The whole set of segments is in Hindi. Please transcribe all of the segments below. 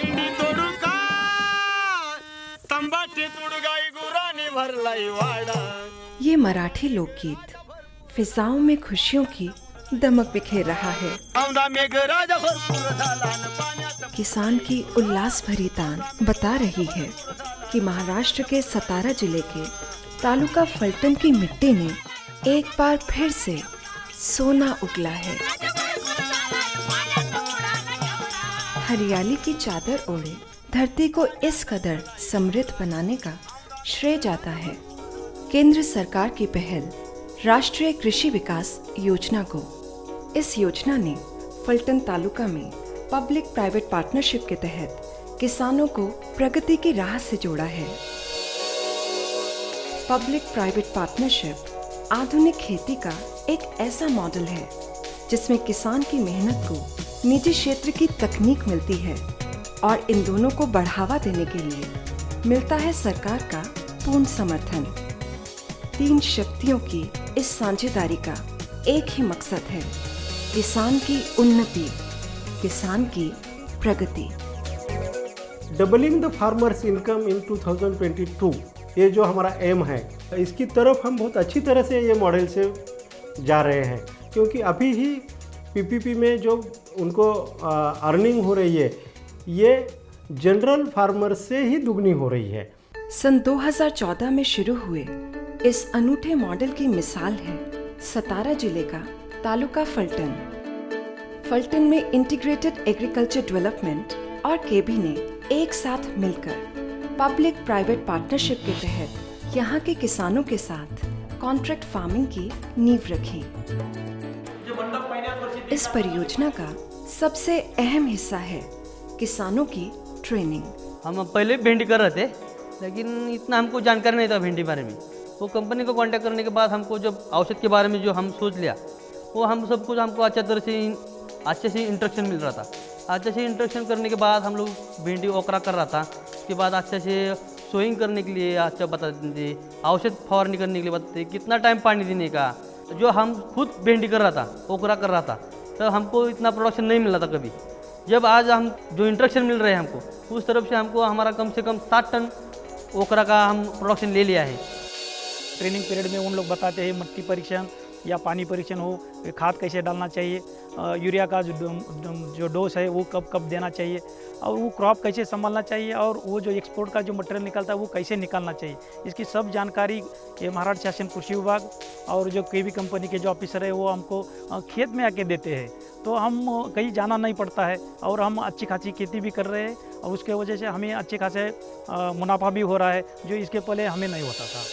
भेंडी तोडू का तंबाटे तोडू गाई गुराने भरलाई वाडा। ये मराठी लोकगीत फिजाओं में खुशियों की दमक बिखेर रहा है। औंधा मेघराजा भरपूर झाला न पाण्यात। किसान की उल्लास भरी तान बता रही है कि महाराष्ट्र के सतारा जिले के तालुका फलटन की मिट्टी ने एक बार फिर से सोना उगला है। हरियाली की चादर ओढ़े धरती को इस कदर समृद्ध बनाने का श्रेय जाता है केंद्र सरकार की पहल राष्ट्रीय कृषि विकास योजना को। इस योजना ने फलटन तालुका में पब्लिक प्राइवेट पार्टनरशिप के तहत किसानों को प्रगति की राह से जोड़ा है। पब्लिक प्राइवेट पार्टनरशिप आधुनिक खेती का एक ऐसा मॉडल है जिसमें किसान की मेहनत को निजी क्षेत्र की तकनीक मिलती है और इन दोनों को बढ़ावा देने के लिए मिलता है सरकार का पूर्ण समर्थन। तीन शक्तियों की इस साझेदारी का एक ही मकसद है, किसान की उन्नति, किसान की प्रगति। Doubling the farmers income in 2022 ये जो हमारा एम है, इसकी तरफ हम बहुत अच्छी तरह से ये मॉडल से जा रहे हैं, क्योंकि अभी ही पीपीपी में जो उनको अर्निंग हो रही है ये जनरल फार्मर से ही दुगनी हो रही है। सन 2014 में शुरू हुए इस अनूठे मॉडल की मिसाल है सतारा जिले का तालुका फलटन। फलटन में इंटीग्रेटेड एग्रीकल्चर डेवलपमेंट और केबी ने एक साथ मिलकर पब्लिक प्राइवेट पार्टनरशिप के तहत यहाँ के किसानों के साथ कॉन्ट्रैक्ट फार्मिंग की नींव रखी। इस परियोजना का सबसे अहम हिस्सा है किसानों की ट्रेनिंग। हम पहले भिंडी कर रहे थे, लेकिन इतना हमको जानकारी नहीं था भिंडी बारे में। वो कंपनी को कांटेक्ट करने के बाद हमको जब औषध के बारे में जो हम सोच लिया, वो हम सब कुछ हमको अच्छे से इंस्ट्रक्शन मिल रहा था। अच्छे से इंस्ट्रक्शन करने के बाद हम लोग भिंडी ओकरा कर रहा था। उसके बाद अच्छे से सोइंग करने के लिए अच्छा बता देते, औषध फवारनी करने के लिए बताते, कितना टाइम पानी देने का। जो हम खुद भिंडी कर रहा था, ओकरा कर रहा था, तो हमको इतना प्रोडक्शन नहीं मिल रहा था कभी। जब आज हम जो इंस्ट्रक्शन मिल रहे हैं हमको, उस तरफ से हमको हमारा कम से कम 7 टन ओकरा का हम प्रोडक्शन ले लिया है। ट्रेनिंग पीरियड में उन लोग बताते हैं मट्टी परीक्षण या पानी परीक्षण हो, खाद कैसे डालना चाहिए, यूरिया का जो डोज है वो कब कब देना चाहिए, और वो क्रॉप कैसे संभालना चाहिए, और वो जो एक्सपोर्ट का जो मटेरियल निकलता है वो कैसे निकालना चाहिए। इसकी सब जानकारी ये महाराष्ट्र शासन कृषि विभाग और जो केवी कंपनी के जो ऑफिसर है वो हमको खेत में आके देते हैं, तो हम कहीं जाना नहीं पड़ता है और हम अच्छी खासी खेती भी कर रहे हैं, और उसके वजह से हमें अच्छे खासे मुनाफा भी हो रहा है, जो इसके पहले हमें नहीं होता था।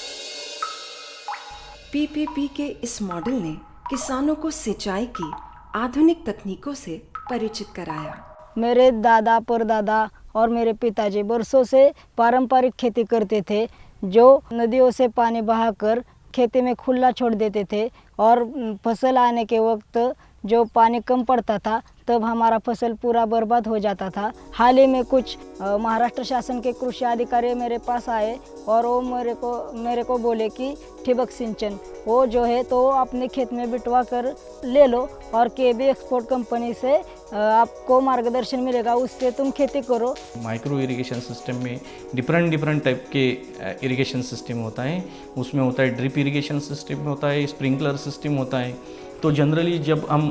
पीपीपी के इस मॉडल ने किसानों को सिंचाई की आधुनिक तकनीकों से परिचित कराया। मेरे दादा परदादा और मेरे पिताजी बरसों से पारंपरिक खेती करते थे, जो नदियों से पानी बहाकर खेती में खुला छोड़ देते थे, और फसल आने के वक्त जो पानी कम पड़ता था तब हमारा फसल पूरा बर्बाद हो जाता था। हाल ही में कुछ महाराष्ट्र शासन के कृषि अधिकारी मेरे पास आए और वो मेरे को बोले कि ठिबक सिंचन वो जो है तो अपने खेत में बिटवा कर ले लो, और केबी एक्सपोर्ट कंपनी से आपको मार्गदर्शन मिलेगा, उससे तुम खेती करो। माइक्रो इरिगेशन सिस्टम में डिफरेंट टाइप के इरिगेशन सिस्टम होता है। उसमें होता है ड्रिप इरिगेशन सिस्टम होता है, स्प्रिंकलर सिस्टम होता है। तो जनरली जब हम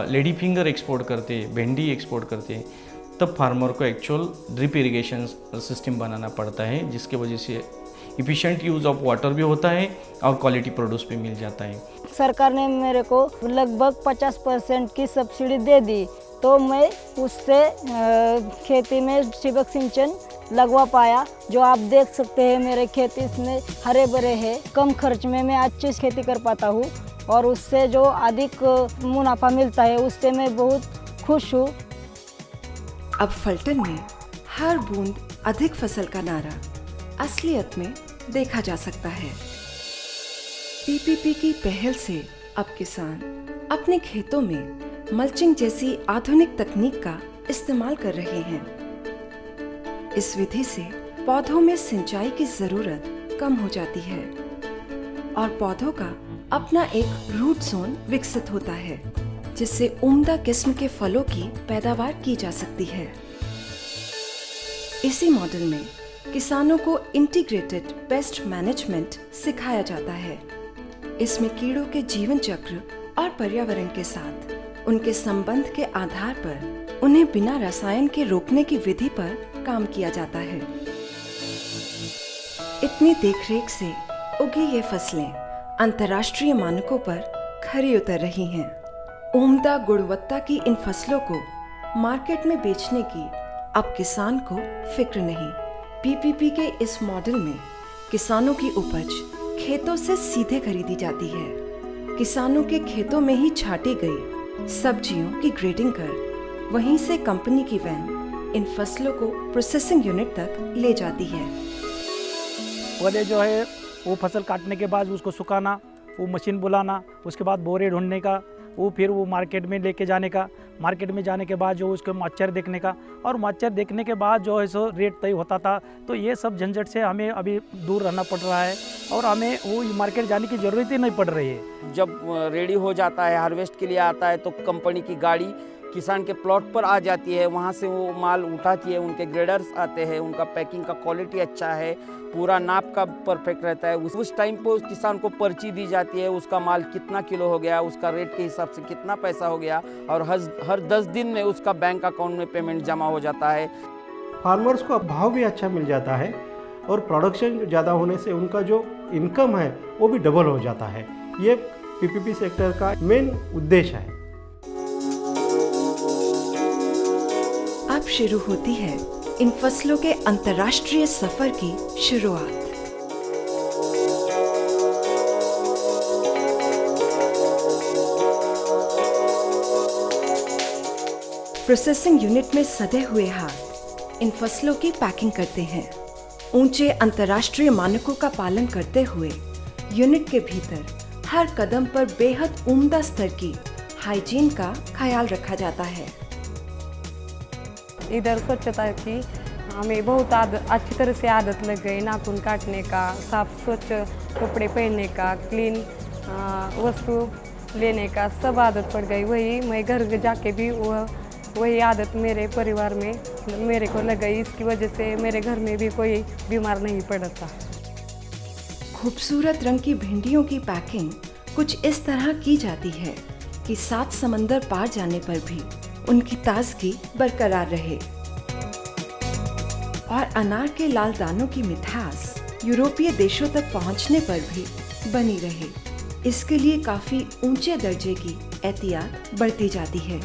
लेडी फिंगर एक्सपोर्ट करते हैं, भिंडी एक्सपोर्ट करते हैं, तब फार्मर को एक्चुअल ड्रिप इरिगेशन सिस्टम बनाना पड़ता है, जिसके वजह से इफ़िशिएंट यूज़ ऑफ वाटर भी होता है और क्वालिटी प्रोड्यूस भी मिल जाता है। सरकार ने मेरे को लगभग 50% की सब्सिडी दे दी, तो मैं उससे खेती में ठिबक सिंचन लगवा पाया। जो आप देख सकते हैं मेरे खेत इसमें हरे भरे हैं, कम खर्च में मैं अच्छी खेती कर पाता हूँ, और उससे जो अधिक मुनाफा मिलता है उससे मैं बहुत खुश हूँ। अब फलटन में हर बूंद अधिक फसल का नारा असलियत में देखा जा सकता है। पीपीपी की पहल से अब किसान अपने खेतों में मल्चिंग जैसी आधुनिक तकनीक का इस्तेमाल कर रहे हैं। इस विधि से पौधों में सिंचाई की जरूरत कम हो जाती है और पौधों का अपना एक रूट जोन विकसित होता है, जिससे उम्दा किस्म के फलों की पैदावार की जा सकती है। इसी मॉडल में किसानों को इंटीग्रेटेड पेस्ट मैनेजमेंट सिखाया जाता है। इसमें कीड़ों के जीवन चक्र और पर्यावरण के साथ उनके संबंध के आधार पर उन्हें बिना रसायन के रोकने की विधि पर काम किया जाता है। इतनी देखरेख से उगी ये फसलें अंतर्राष्ट्रीय मानकों पर खरी उतर रही हैं। उम्दा गुणवत्ता की इन फसलों को मार्केट में बेचने की अब किसान को फिक्र नहीं। पीपीपी के इस मॉडल में किसानों की उपज खेतों से सीधे खरीदी जाती है। किसानों के खेतों में ही छाटी गई सब्जियों की ग्रेडिंग कर वहीं से कंपनी की वैन इन फसलों को प्रोसेसिंग यूनिट तक ले जाती है। पहले जो है वो फसल काटने के बाद उसको सुखाना, वो मशीन बुलाना, उसके बाद बोरे ढूंढने का, वो फिर वो मार्केट में लेके जाने का, मार्केट में जाने के बाद जो उसको मच्छर देखने का, और मच्छर देखने के बाद जो है सो रेट तय होता था। तो ये सब झंझट से हमें अभी दूर रहना पड़ रहा है और हमें वो मार्केट जाने की ज़रूरत ही नहीं पड़ रही है। जब रेडी हो जाता है, हार्वेस्ट के लिए आता है, तो कंपनी की गाड़ी किसान के प्लॉट पर आ जाती है। वहाँ से वो माल उठाती है, उनके ग्रेडर्स आते हैं, उनका पैकिंग का क्वालिटी अच्छा है, पूरा नाप का परफेक्ट रहता है। उस टाइम पर उस किसान को पर्ची दी जाती है, उसका माल कितना किलो हो गया, उसका रेट के हिसाब से कितना पैसा हो गया, और हर 10 दिन में उसका बैंक अकाउंट में पेमेंट जमा हो जाता है। फार्मर्स को भाव भी अच्छा मिल जाता है और प्रोडक्शन ज़्यादा होने से उनका जो इनकम है वो भी डबल हो जाता है। ये पीपीपी सेक्टर का मेन उद्देश्य है। अब शुरू होती है इन फसलों के अंतर्राष्ट्रीय सफर की शुरुआत। प्रोसेसिंग यूनिट में सधे हुए हाथ इन फसलों की पैकिंग करते हैं। ऊंचे अंतर्राष्ट्रीय मानकों का पालन करते हुए यूनिट के भीतर हर कदम पर बेहद उम्दा स्तर की हाइजीन का ख्याल रखा जाता है। इधर स्वच्छता की हमें बहुत अच्छी तरह से आदत लग गई। नाखून काटने का, साफ स्वच्छ कपड़े पहनने का, क्लीन वस्तु लेने का सब आदत पड़ गई। वही मैं घर जाके भी वही आदत मेरे परिवार में मेरे को लग गई। इसकी वजह से मेरे घर में भी कोई बीमार नहीं पड़ता। खूबसूरत रंग की भिंडियों की पैकिंग कुछ इस तरह की जाती है कि 7 समंदर पार जाने पर भी उनकी ताजगी बरकरार रहे और अनार के लाल दानों की मिठास यूरोपीय देशों तक पहुंचने पर भी बनी रहे। इसके लिए काफी ऊंचे दर्जे की एहतियात बरती जाती है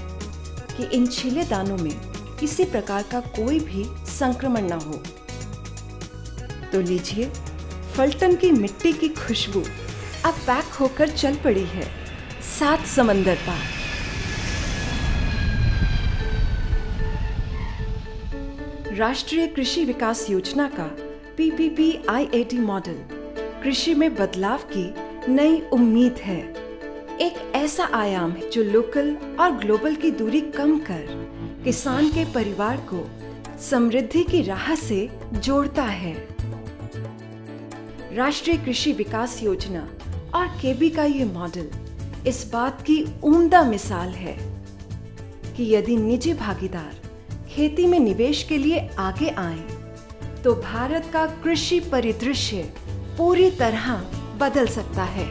कि इन छिले दानों में किसी प्रकार का कोई भी संक्रमण न हो। तो लीजिए, फल्टन की मिट्टी की खुशबू अब पैक होकर चल पड़ी है 7 समंदर पार। राष्ट्रीय कृषि विकास योजना का पीपीपी IAT मॉडल कृषि में बदलाव की नई उम्मीद है। एक ऐसा आयाम है जो लोकल और ग्लोबल की दूरी कम कर किसान के परिवार को समृद्धि की राह से जोड़ता है। राष्ट्रीय कृषि विकास योजना और केबी का ये मॉडल इस बात की उम्दा मिसाल है कि यदि निजी भागीदार खेती में निवेश के लिए आगे आएं, तो भारत का कृषि परिदृश्य पूरी तरह बदल सकता है।